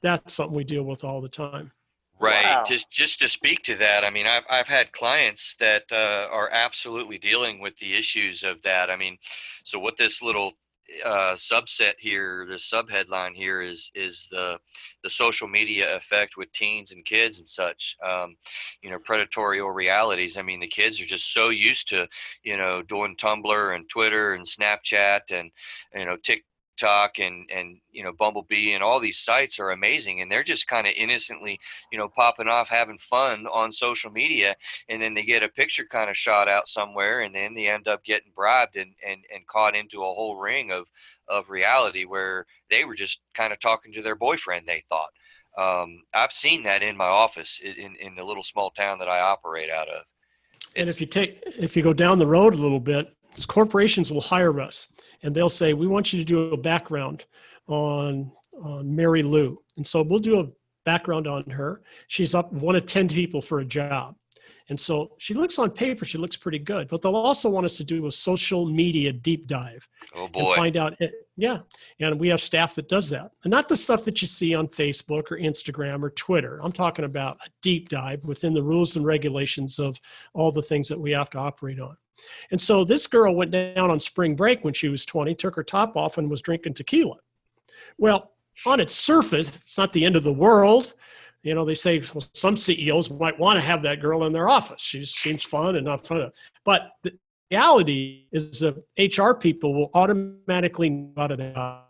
That's something we deal with all the time. Right. Wow. Just to speak to that, I mean, I've had clients that are absolutely dealing with the issues of that. I mean, so what this little subset here, this subheadline here is the social media effect with teens and kids and such, predatorial realities. I mean, the kids are just so used to, doing Tumblr and Twitter and Snapchat and, TikTok and Bumblebee and all these sites are amazing. And they're just kind of innocently, popping off, having fun on social media. And then they get a picture kind of shot out somewhere and then they end up getting bribed and caught into a whole ring of reality where they were just kind of talking to their boyfriend, they thought. I've seen that in my office in the little small town that I operate out of. And if you go down the road a little bit, corporations will hire us and they'll say, we want you to do a background on Mary Lou. And so we'll do a background on her. She's up one of 10 people for a job. And so she looks on paper, she looks pretty good, but they'll also want us to do a social media deep dive. Oh boy. And find out, yeah. And we have staff that does that. And not the stuff that you see on Facebook or Instagram or Twitter. I'm talking about a deep dive within the rules and regulations of all the things that we have to operate on. And so this girl went down on spring break when she was 20, took her top off and was drinking tequila. Well, on its surface, it's not the end of the world. They say, well, some CEOs might want to have that girl in their office. She seems fun and not fun. But the reality is that HR people will automatically know out of that.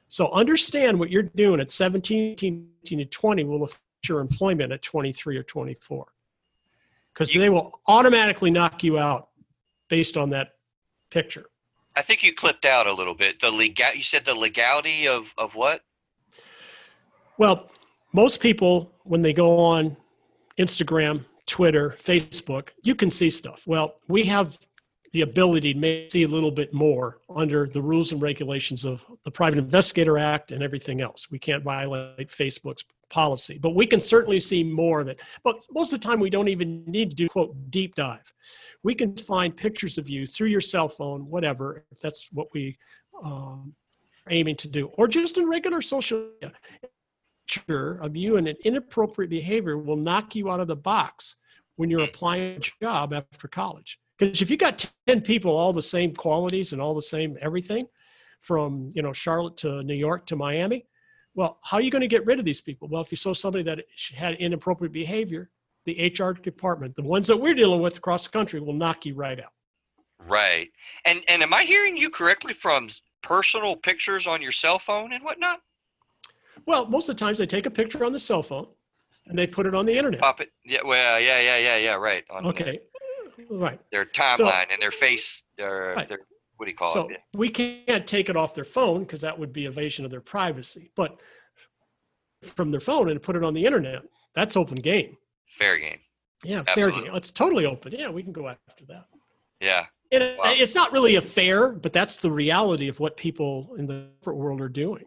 So understand what you're doing at 17, 18, and 20 will affect your employment at 23 or 24. Because they will automatically knock you out based on that picture. I think you clipped out a little bit. You said the legality of what? Well, most people, when they go on Instagram, Twitter, Facebook, you can see stuff. Well, we have the ability to see a little bit more under the rules and regulations of the Private Investigator Act and everything else. We can't violate Facebook's policy, but we can certainly see more of it. But most of the time, we don't even need to do, quote, deep dive. We can find pictures of you through your cell phone, whatever, if that's what we are aiming to do, or just in regular social media. Of you and an inappropriate behavior will knock you out of the box when you're applying a job after college. Because if you got 10 people, all the same qualities and all the same everything from, Charlotte to New York to Miami, well, how are you going to get rid of these people? Well, if you saw somebody that had inappropriate behavior, the HR department, the ones that we're dealing with across the country, will knock you right out. Right. And am I hearing you correctly from personal pictures on your cell phone and whatnot? Well, most of the times they take a picture on the cell phone and they put it on the internet. Pop it. Yeah. Well, yeah. Right. Okay. Right. Their timeline and their face, their what do you call it? So we can't take it off their phone because that would be evasion of their privacy. But from their phone and put it on the internet, that's open game. Fair game. Yeah, Absolutely. fair game. It's totally open. Yeah, we can go after that. Yeah. And Wow. it's not really a fair, but that's the reality of what people in the corporate world are doing.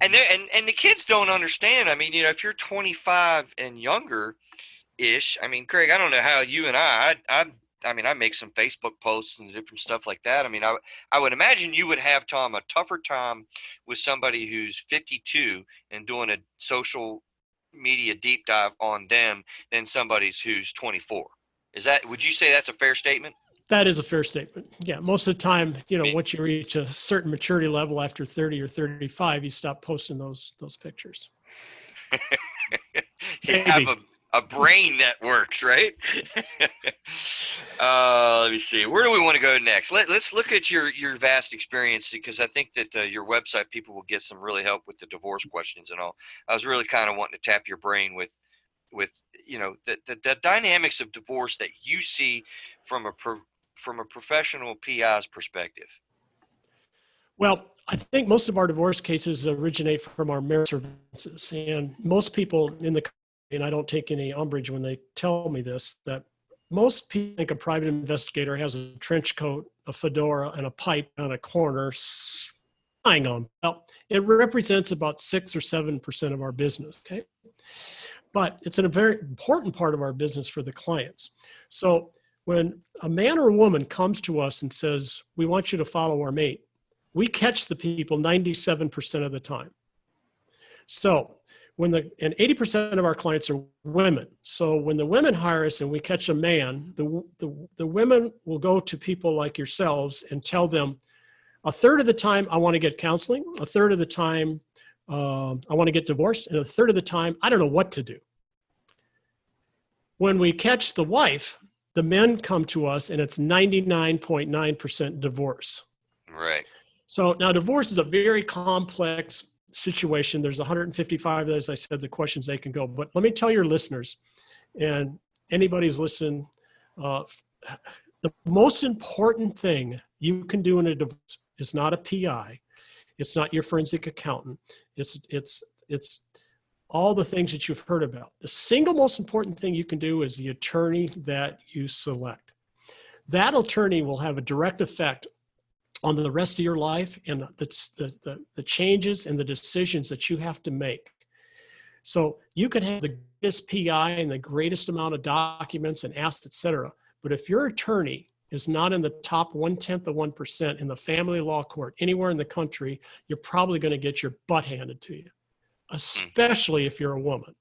And the kids don't understand. I mean, if you're 25 and younger ish, I mean, Craig, I don't know how you and I mean, I make some Facebook posts and different stuff like that. I mean, I would imagine you would have, Tom, a tougher time with somebody who's 52 and doing a social media deep dive on them than somebody who's 24. Would you say that's a fair statement? That is a fair statement. Yeah, most of the time, once you reach a certain maturity level after 30 or 35, you stop posting those pictures. You have a brain that works, right? Let me see. Where do we want to go next? Let's look at your vast experience, because I think that your website people will get some really help with the divorce questions and all. I was really kind of wanting to tap your brain with the dynamics of divorce that you see from a professional PI's perspective. Well, I think most of our divorce cases originate from our marriage surveillances, and most people in the country, and I don't take any umbrage when they tell me this, that most people think a private investigator has a trench coat, a fedora, and a pipe on a corner spying on. Well, it represents about 6 or 7% of our business, okay? But it's a very important part of our business for the clients. So when a man or a woman comes to us and says, we want you to follow our mate, we catch the people 97% of the time. So and 80% of our clients are women. So when the women hire us and we catch a man, the women will go to people like yourselves and tell them, a third of the time I want to get counseling, a third of the time I want to get divorced, and a third of the time I don't know what to do. When we catch the wife, the men come to us and it's 99.9% divorce. Right. So now divorce is a very complex situation. There's 155, as I said, the questions they can go. But let me tell your listeners, and anybody who's listening, the most important thing you can do in a divorce is not a PI. It's not your forensic accountant. It's all the things that you've heard about. The single most important thing you can do is the attorney that you select. That attorney will have a direct effect on the rest of your life and the changes and the decisions that you have to make. So you can have the greatest PI and the greatest amount of documents and assets, et cetera. But if your attorney is not in the top 1/10 of 1% in the family law court anywhere in the country, you're probably going to get your butt handed to you, especially if you're a woman.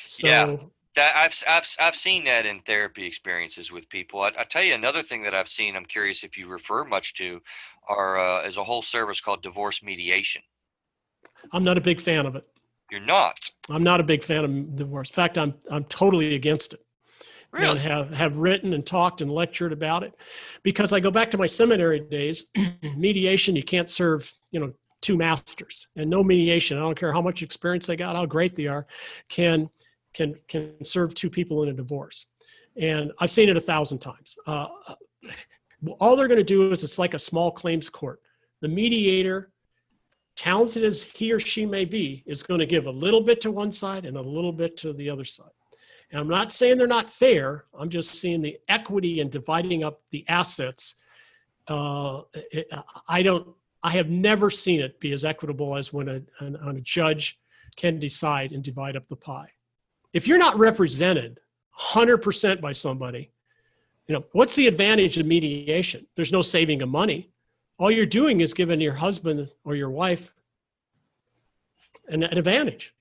So, yeah. I've seen that in therapy experiences with people. I tell you another thing that I've seen. I'm curious if you refer much to, is a whole service called divorce mediation. I'm not a big fan of it. You're not? I'm not a big fan of divorce. In fact, I'm totally against it. Really? And have written and talked and lectured about it, because I go back to my seminary days. Mediation, you can't serve, two masters, and no mediation. I don't care how much experience they got, how great they are, can serve two people in a divorce. And I've seen it 1,000 times. All they're going to do is, it's like a small claims court. The mediator, talented as he or she may be, is going to give a little bit to one side and a little bit to the other side. And I'm not saying they're not fair. I'm just seeing the equity in dividing up the assets. I have never seen it be as equitable as when a judge can decide and divide up the pie. If you're not represented 100% by somebody, what's the advantage of mediation? There's no saving of money. All you're doing is giving your husband or your wife an advantage.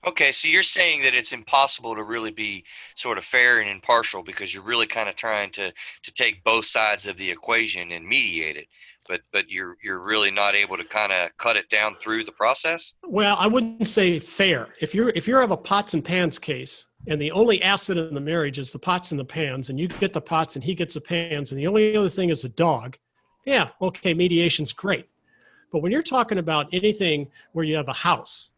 Okay, so you're saying that it's impossible to really be sort of fair and impartial, because you're really kind of trying to take both sides of the equation and mediate it, but you're really not able to kind of cut it down through the process? Well, I wouldn't say fair. If you have a pots and pans case, and the only asset in the marriage is the pots and the pans, and you get the pots and he gets the pans, and the only other thing is the dog, yeah, okay, mediation's great. But when you're talking about anything where you have a house,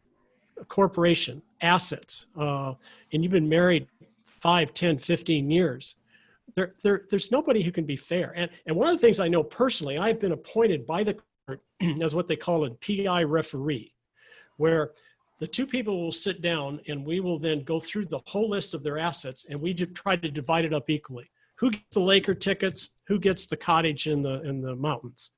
a corporation, assets, and you've been married 5, 10, 15 years, there's nobody who can be fair. And one of the things I know personally, I've been appointed by the court as what they call a PI referee, where The two people will sit down and we will then go through the whole list of their assets, and we try to divide it up equally. Who gets the Laker tickets? Who gets the cottage in the mountains?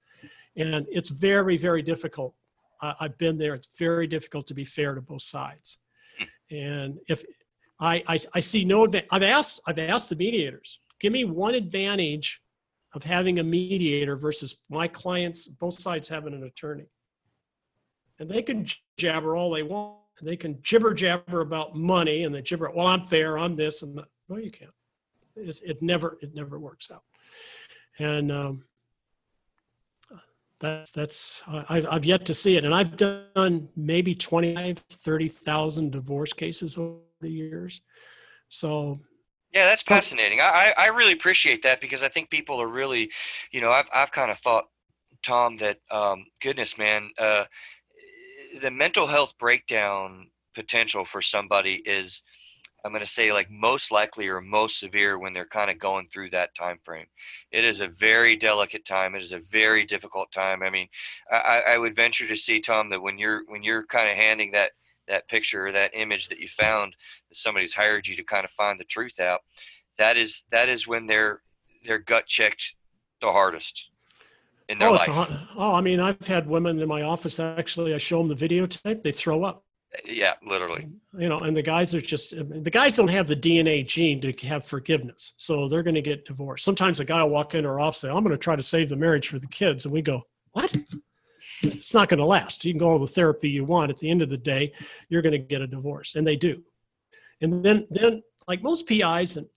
And it's very, very difficult. I've been there. It's very difficult to be fair to both sides. And if I see no advantage, I've asked the mediators, give me one advantage of having a mediator versus my clients, both sides having an attorney. And they can jabber all they want. They can jibber jabber about money, and they jibber, well, I'm fair, I'm this and that. No, you can't. It never works out. And I've yet to see it. And I've done maybe 30,000 divorce cases over the years. So. Yeah, that's fascinating. I really appreciate that, because I think people are really, I've kind of thought, Tom, that, goodness, man, the mental health breakdown potential for somebody is, I'm going to say, like, most likely or most severe when they're kind of going through that time frame. It is a very delicate time. It is a very difficult time. I mean, I would venture to see, Tom, that when you're kind of handing that picture or that image that you found, that somebody's hired you to kind of find the truth out, that is when they're gut checked the hardest in their life. I mean, I've had women in my office, actually, I show them the videotape, they throw up. Yeah, literally. And the guys don't have the DNA gene to have forgiveness. So they're going to get divorced. Sometimes a guy will walk in our office and say, I'm going to try to save the marriage for the kids. And we go, what? It's not going to last. You can go all the therapy you want. At the end of the day, you're going to get a divorce. And they do. And then like most PIs, and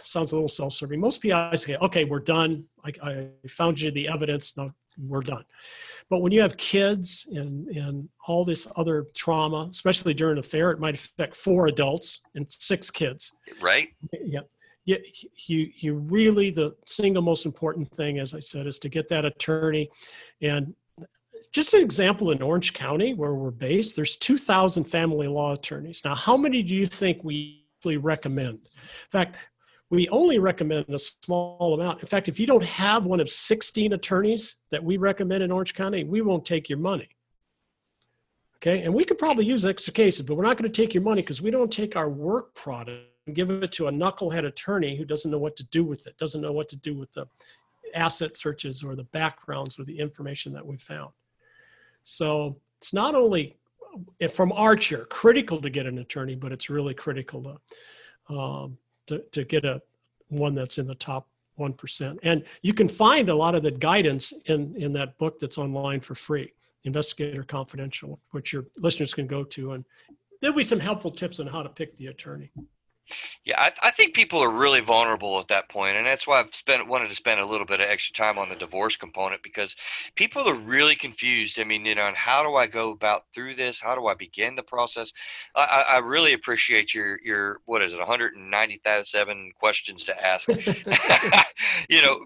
sounds a little self-serving, most PIs say, okay, we're done. I found you the evidence. No, we're done. But when you have kids and all this other trauma, especially during an affair, it might affect 4 adults and 6 kids. Right. Yeah. You really, the single most important thing, as I said, is to get that attorney. And just an example, in Orange County, where we're based, there's 2,000 family law attorneys. Now, how many do you think we recommend? In fact, we only recommend a small amount. In fact, if you don't have one of 16 attorneys that we recommend in Orange County, we won't take your money. Okay, and we could probably use extra cases, but we're not going to take your money because we don't take our work product and give it to a knucklehead attorney who doesn't know what to do with it, doesn't know what to do with the asset searches or the backgrounds or the information that we found. So it's not only, from our chair, critical to get an attorney, but it's really critical to get one that's in the top 1%. And you can find a lot of the guidance in that book that's online for free, Investigator Confidential, which your listeners can go to. And there'll be some helpful tips on how to pick the attorney. Yeah, I think people are really vulnerable at that point, and that's why I've wanted to spend a little bit of extra time on the divorce component, because people are really confused. I mean, on how do I go about through this? How do I begin the process? I really appreciate your what is it, 197 questions to ask,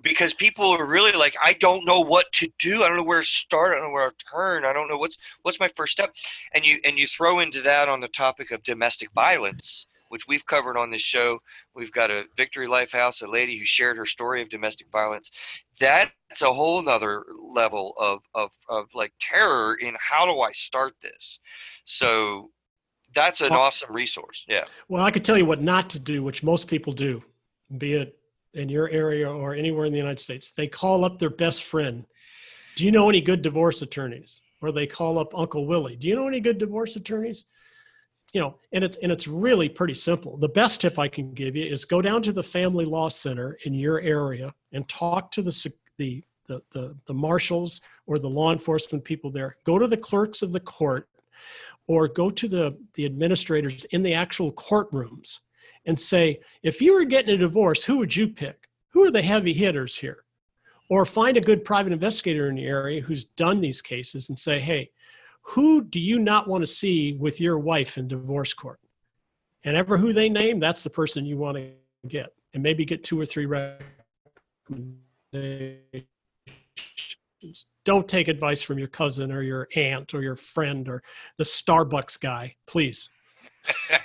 because people are really like, I don't know what to do. I don't know where to start. I don't know where to turn. I don't know what's my first step. And you throw into that on the topic of domestic violence, which we've covered on this show. We've got a Victory Lifehouse, a lady who shared her story of domestic violence. That's a whole nother level of like terror in how do I start this? So that's an awesome resource. Yeah. Well, I could tell you what not to do, which most people do, be it in your area or anywhere in the United States. They call up their best friend. Do you know any good divorce attorneys? Or they call up Uncle Willie. Do you know any good divorce attorneys? And it's really pretty simple. The best tip I can give you is go down to the family law center in your area and talk to the marshals or the law enforcement people there. Go to the clerks of the court, or go to the administrators in the actual courtrooms and say, if you were getting a divorce, who would you pick? Who are the heavy hitters here? Or find a good private investigator in the area who's done these cases and say, hey, who do you not want to see with your wife in divorce court? And ever who they name, that's the person you want to get. And maybe get 2 or 3 recommendations. Don't take advice from your cousin or your aunt or your friend or the Starbucks guy, please.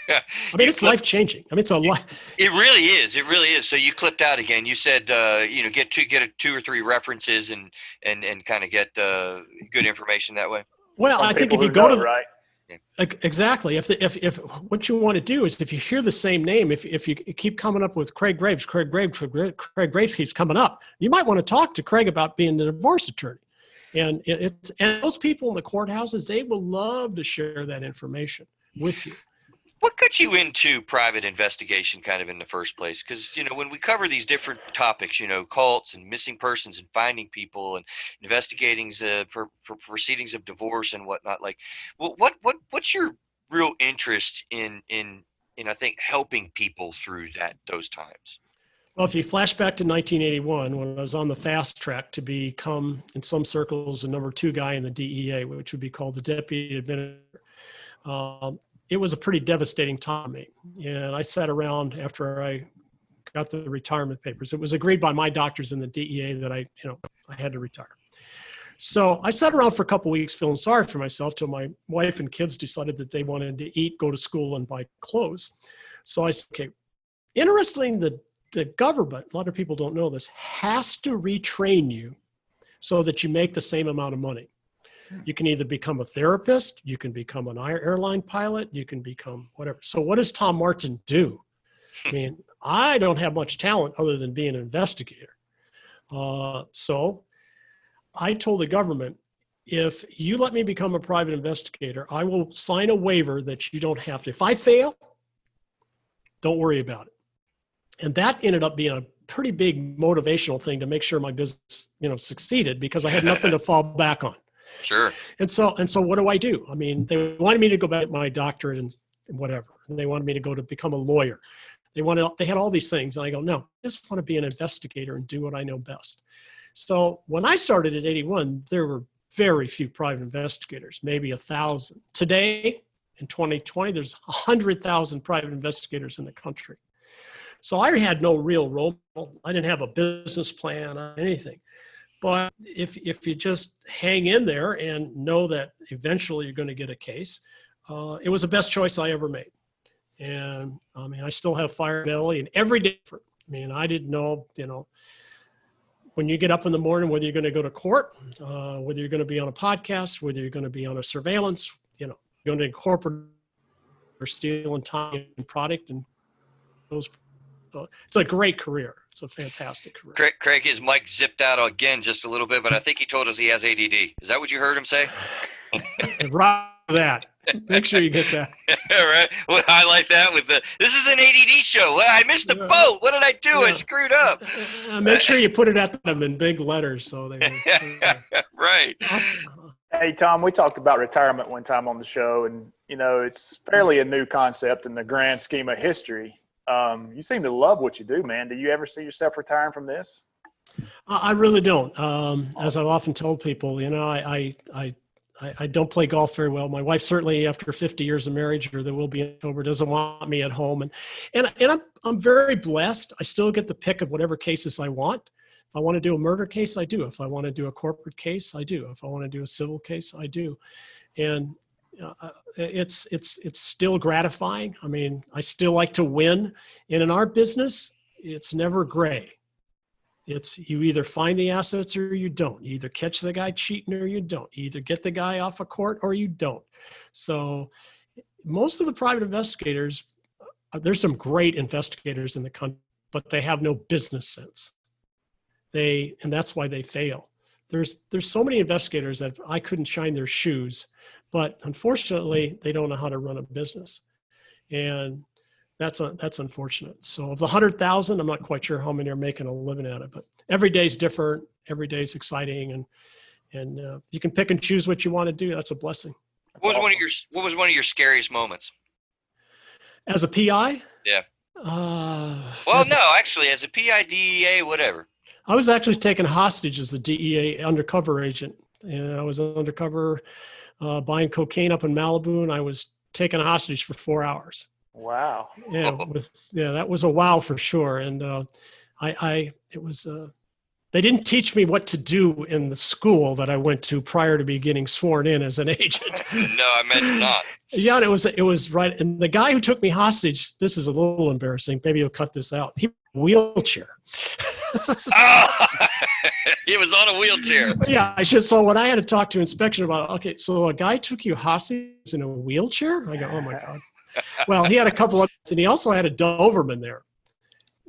I mean, it's life-changing. I mean, it's a lot. It really is. It really is. So you clipped out again. You said, get 2 or 3 references and kind of get good information that way. Well, I think if you go to right. Exactly. If what you want to do is, if you hear the same name, if you keep coming up with Craig Graves keeps coming up, you might want to talk to Craig about being the divorce attorney. And and those people in the courthouses, they will love to share that information with you. What got you into private investigation kind of in the first place? Because, when we cover these different topics, cults and missing persons and finding people and investigating for proceedings of divorce and whatnot, like, what's your real interest in I think, helping people through those times? Well, if you flash back to 1981, when I was on the fast track to become, in some circles, the number 2 guy in the DEA, which would be called the deputy administrator, it was a pretty devastating time for me. And I sat around after I got the retirement papers. It was agreed by my doctors in the DEA that I had to retire. So I sat around for a couple of weeks feeling sorry for myself till my wife and kids decided that they wanted to eat, go to school, and buy clothes. So I said, okay, interesting, the government, a lot of people don't know this, has to retrain you so that you make the same amount of money. You can either become a therapist, you can become an airline pilot, you can become whatever. So what does Tom Martin do? I mean, I don't have much talent other than being an investigator. So I told the government, if you let me become a private investigator, I will sign a waiver that you don't have to. If I fail, don't worry about it. And that ended up being a pretty big motivational thing to make sure my business, succeeded, because I had nothing to fall back on. Sure. And so what do? I mean, they wanted me to go back to my doctorate and whatever. And they wanted me to go to become a lawyer. They had all these things. And I go, no, I just want to be an investigator and do what I know best. So when I started at 81, there were very few private investigators, maybe 1,000. Today, in 2020, there's 100,000 private investigators in the country. So I had no real role. I didn't have a business plan or anything. But if you just hang in there and know that eventually you're going to get a case, it was the best choice I ever made. And I mean, I still have fire belly, and every day, I mean, I didn't know, when you get up in the morning, whether you're going to go to court, whether you're going to be on a podcast, whether you're going to be on a surveillance, going to corporate or stealing time and product and those. So it's a great career. It's a fantastic career. Craig, his mic zipped out again just a little bit, but I think he told us he has ADD. Is that what you heard him say? Right. That. Make sure you get that. All right. We'll highlight that with this is an ADD show. Well, I missed the boat. What did I do? I screwed up. Make sure you put it at them in big letters so they Right. Awesome. Hey, Tom, we talked about retirement one time on the show, and, it's fairly a new concept in the grand scheme of history. You seem to love what you do, man. Do you ever see yourself retiring from this? I really don't. As I've often told people, I don't play golf very well. My wife, certainly after 50 years of marriage, or there will be in October, doesn't want me at home. And I'm very blessed. I still get the pick of whatever cases I want. If I want to do a murder case, I do. If I want to do a corporate case, I do. If I want to do a civil case, I do. And it's still gratifying. I mean, I still like to win. And in our business, it's never gray. It's you either find the assets or you don't. You either catch the guy cheating or you don't. You either get the guy off of court or you don't. So most of the private investigators, there's some great investigators in the country, but they have no business sense. And that's why they fail. There's so many investigators that I couldn't shine their shoes, but unfortunately, they don't know how to run a business. And that's unfortunate. So of the 100,000, I'm not quite sure how many are making a living at it, but every day's different. Every day's exciting, and you can pick and choose what you want to do. That's a blessing. What was one of your scariest moments? As a PI? Yeah. Actually, as a PI, DEA, whatever. I was actually taken hostage as a DEA undercover agent, and I was undercover buying cocaine up in Malibu, and I was taken hostage for 4 hours. Wow. Yeah, that was a wow for sure. And they didn't teach me what to do in the school that I went to prior to me getting sworn in as an agent. No, I meant not. Yeah, and it was right. And the guy who took me hostage, this is a little embarrassing. Maybe you'll cut this out. He had a wheelchair. He was on a wheelchair. Yeah, I should. So when I had to talk to inspection about, okay, so a guy took you hostage in a wheelchair? I go, oh my God. Well, he had a couple of, and he also had a Doberman there.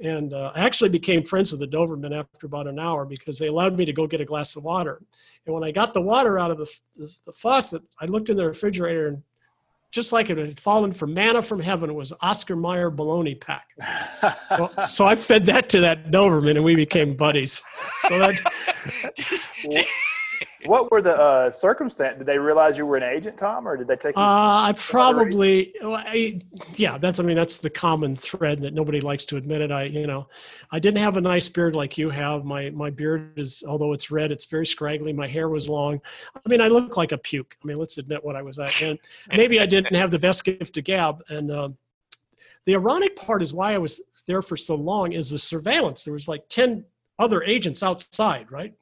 And I actually became friends with the Doberman after about an hour because they allowed me to go get a glass of water. And when I got the water out of the faucet, I looked in the refrigerator, and just like it had fallen from manna from heaven, it was Oscar Mayer bologna pack. So I fed that to that Doberman, and we became buddies. So that. What were the circumstances? Did they realize you were an agent, Tom, or did they take you? I probably, that's the common thread that nobody likes to admit it. I didn't have a nice beard like you have. My beard is, although it's red, it's very scraggly. My hair was long. I look like a puke. Let's admit what I was at. And maybe I didn't have the best gift of gab. And the ironic part is why I was there for so long is the surveillance. There was like 10 other agents outside, right?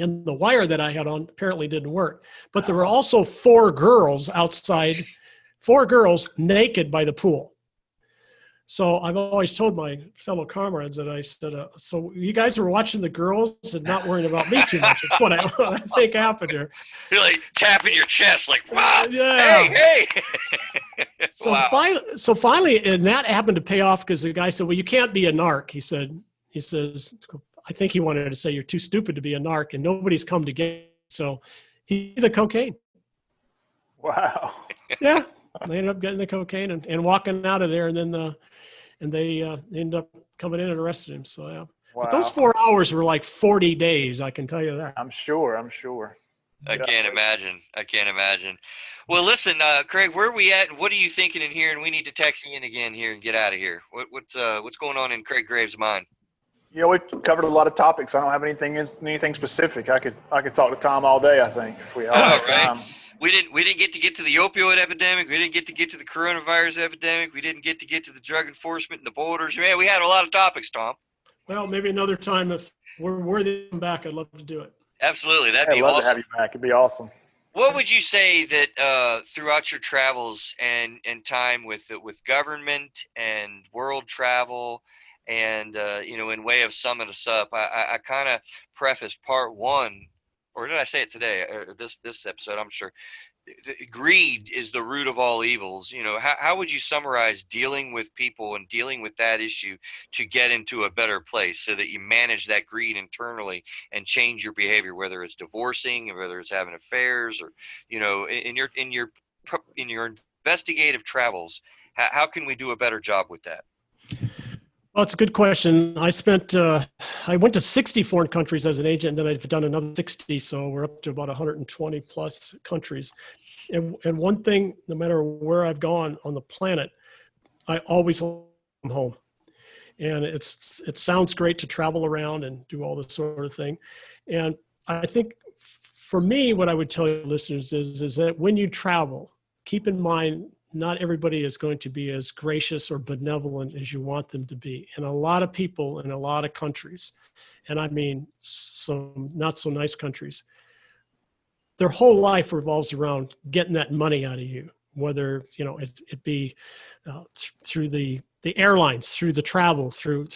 And the wire that I had on apparently didn't work. But there were also 4 girls outside, 4 girls naked by the pool. So I've always told my fellow comrades that I said, so you guys were watching the girls and not worrying about me too much. That's what I think happened here. You're like tapping your chest like, wow, yeah. Hey. So, wow. finally, and that happened to pay off because the guy said, well, you can't be a narc. He says, I think he wanted to say you're too stupid to be a narc, and nobody's come to get you. So he did the cocaine. Wow. Yeah, they ended up getting the cocaine and walking out of there, and then they ended up coming in and arrested him. So yeah, Wow. But those 4 hours were like 40 days. I can tell you that. I'm sure. I can't imagine. Well, listen, Craig, where are we at, and what are you thinking in here? And we need to text Ian again here and get out of here. What's going on in Craig Graves' mind? Yeah, we covered a lot of topics. I don't have anything specific. I could talk to Tom all day, I think, if we all had time. We didn't get to the opioid epidemic. We didn't get to the coronavirus epidemic. We didn't get to the drug enforcement and the borders. Man, we had a lot of topics, Tom. Well, maybe another time if we're worthy to come back, I'd love to do it. Absolutely, that'd be I'd love awesome. to have you back. It'd be awesome. What would you say that throughout your travels and time with government and world travel, and in way of summing us up, I kind of prefaced part 1, or did I say it today or this episode? I'm sure. Greed is the root of all evils. How would you summarize dealing with people and dealing with that issue to get into a better place so that you manage that greed internally and change your behavior, whether it's divorcing or whether it's having affairs or, in your investigative travels, how can we do a better job with that? Well, it's a good question. I went to 60 foreign countries as an agent, and then I've done another 60, so we're up to about 120 plus countries. And one thing, no matter where I've gone on the planet, I always come home. And it sounds great to travel around and do all this sort of thing. And I think for me, what I would tell your listeners is that when you travel, keep in mind, not everybody is going to be as gracious or benevolent as you want them to be. And a lot of people in a lot of countries, and I mean some not so nice countries, their whole life revolves around getting that money out of you, whether it be through the airlines, through the travel, through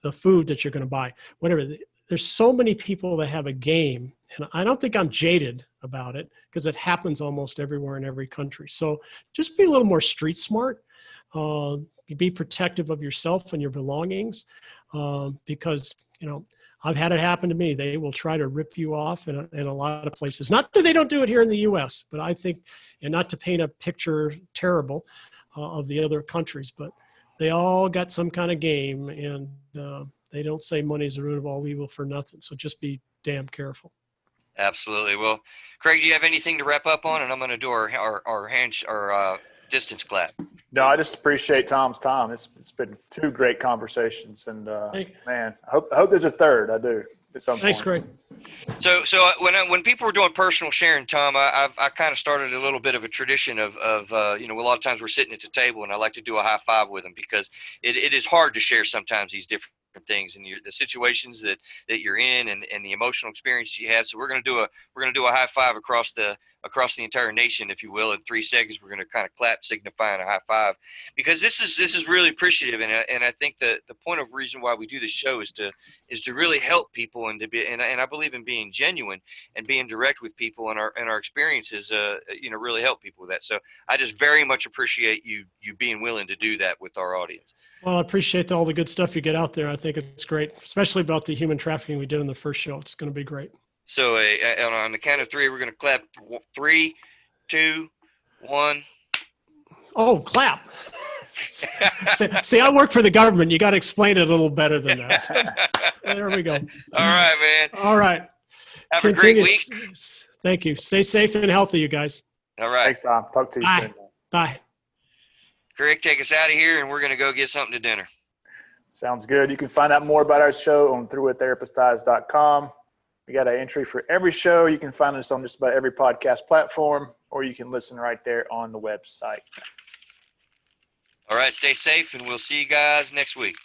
the food that you're going to buy, whatever. There's so many people that have a game, and I don't think I'm jaded about it because it happens almost everywhere in every country. So just be a little more street smart. Be protective of yourself and your belongings because, I've had it happen to me. They will try to rip you off in a lot of places. Not that they don't do it here in the U.S., but I think, and not to paint a picture terrible of the other countries, but they all got some kind of game, and they don't say money's the root of all evil for nothing. So just be damn careful. Absolutely. Well, Craig, do you have anything to wrap up on? And I'm going to do our distance clap. No, I just appreciate Tom's time. It's been 2 great conversations, and man, I hope there's a third. I do. Thanks, Craig. So when people were doing personal sharing, Tom, I kind of started a little bit of a tradition of a lot of times we're sitting at the table, and I like to do a high five with them because it is hard to share sometimes these different things and the situations that you're in and the emotional experiences you have. So we're going to do a high five across the across the entire nation, if you will. In 3 seconds, we're going to kind of clap, signifying a high five, because this is really appreciative, and I think the point of reason why we do this show is to really help people, and to be and I believe in being genuine and being direct with people, and our experiences really help people with that. So I just very much appreciate you being willing to do that with our audience. Well, I appreciate all the good stuff you get out there. I think it's great, especially about the human trafficking we did in the first show. It's going to be great. So on the count of 3, we're going to clap. 3, 2, 1. Oh, clap. See, I work for the government. You got to explain it a little better than that. There we go. All right, man. All right. Have a great week. Thank you. Stay safe and healthy, you guys. All right. Thanks, Tom. Talk to you soon. Bye. Craig, take us out of here, and we're going to go get something to dinner. Sounds good. You can find out more about our show on throughwiththerapisteyes.com. We got an entry for every show. You can find us on just about every podcast platform, or you can listen right there on the website. All right, stay safe, and we'll see you guys next week.